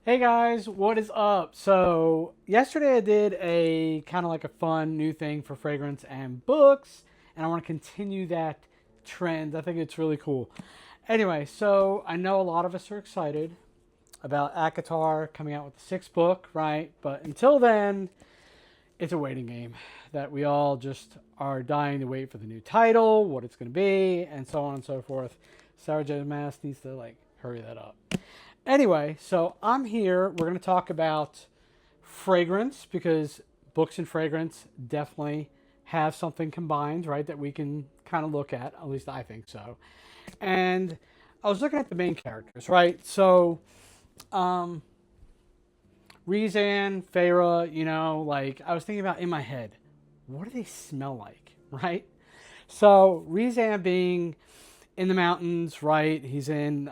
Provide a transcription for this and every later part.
Hey guys, what is up? So, yesterday I did a kind of like a fun new thing for fragrance and books, and I want to continue that trend. I think it's really cool. Anyway, so I know a lot of us are excited about ACOTAR coming out with the sixth book, right? But until then, it's a waiting game that we all just are dying to wait for the new title, what it's going to be, and so on and so forth. Sarah J. Maas needs to hurry that up. Anyway, so I'm here. We're going to talk about fragrance because books and fragrance definitely have something combined, right? That we can kind of look at least I think so. And I was looking at the main characters, right? So, um, Rezan, Feyre, I was thinking about in my head, what do they smell like, right? So, Rezan being in the mountains, right? He's in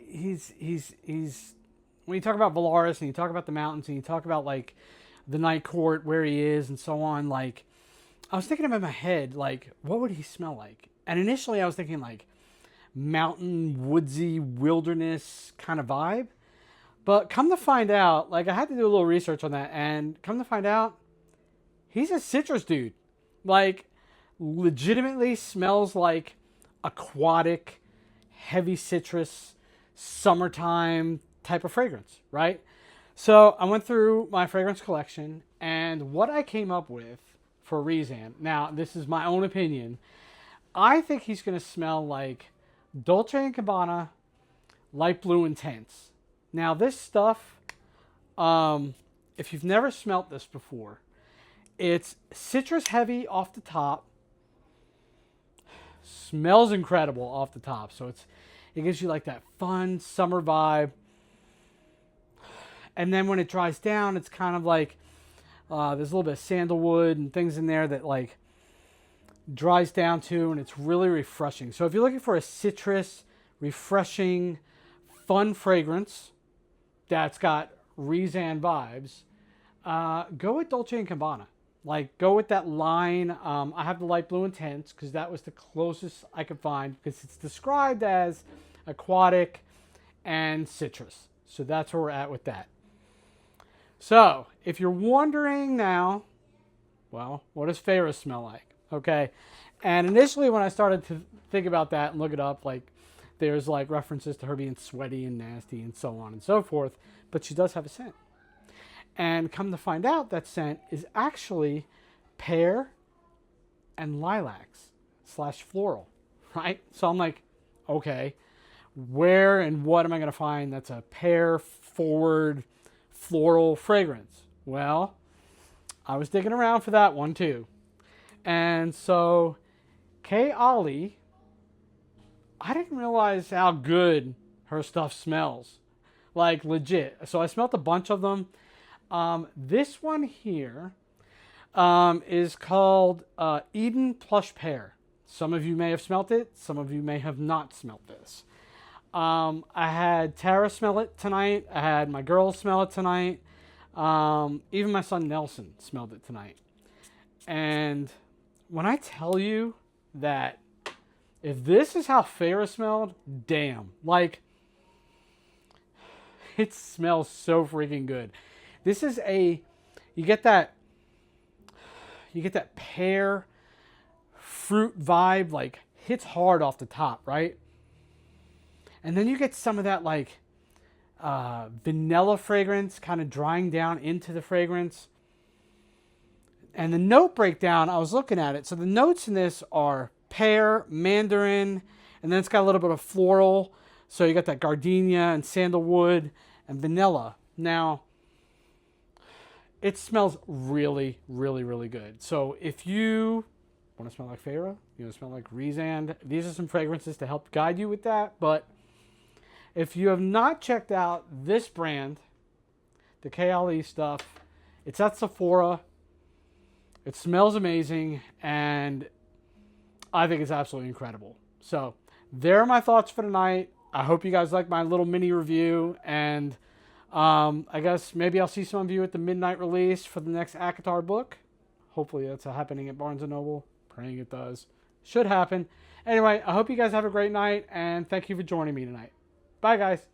he's when you talk about Valaris and you talk about the mountains and you talk about like the night court where he is and so on, like I was thinking of in my head, like what would he smell like? And initially I was thinking like mountain, woodsy, wilderness kind of vibe. But come to find out, like I had to do a little research on that, and come to find out, he's a citrus dude. Like legitimately smells like aquatic, heavy citrus, summertime type of fragrance, right? So I went through my fragrance collection, and what I came up with for Rezan, now this is my own opinion, I think he's going to smell like Dolce & Gabbana Light Blue Intense. Now this stuff, if you've never smelt this before, it's citrus heavy off the top, smells incredible off the top. So it gives you like that fun summer vibe. And then when it dries down, it's kind of like there's a little bit of sandalwood and things in there that like dries down to, and it's really refreshing. So if you're looking for a citrus, refreshing, fun fragrance that's got Rezan vibes, go with Dolce & Gabbana. Like, go with that line. I have the light blue intense because that was the closest I could find because it's described as aquatic and citrus. So that's where we're at with that. So, if you're wondering now, well, what does Feyre smell like? Okay. And initially when I started to think about that and look it up, like, there's like references to her being sweaty and nasty and so on and so forth. But she does have a scent. And come to find out, that scent is actually pear and lilacs / floral, right? So I'm like, okay, where and what am I going to find that's a pear forward floral fragrance? Well, I was digging around for that one too. And so Kay Ollie, I didn't realize how good her stuff smells. Like legit. So I smelled a bunch of them. This one here is called Eden Plush Pear. Some of you may have smelt it. Some of you may have not smelt this. I had Tara smell it tonight. I had my girls smell it tonight. Even my son Nelson smelled it tonight. And when I tell you that if this is how Feyre smelled, damn. Like, it smells so freaking good. This is you get that pear fruit vibe, like hits hard off the top, right? And then you get some of that like vanilla fragrance kind of drying down into the fragrance. And the note breakdown, I was looking at it. So the notes in this are pear, mandarin, and then it's got a little bit of floral. So you got that gardenia and sandalwood and vanilla. Now, it smells really, really, really good. So if you want to smell like Feyre, you want to smell like Rezan, these are some fragrances to help guide you with that. But if you have not checked out this brand, the KLE stuff, it's at Sephora. It smells amazing, and I think it's absolutely incredible. So there are my thoughts for tonight. I hope you guys like my little mini review, and I guess maybe I'll see some of you at the midnight release for the next ACOTAR book. Hopefully that's happening at Barnes & Noble. Praying it does. Should happen. Anyway, I hope you guys have a great night, and thank you for joining me tonight. Bye, guys.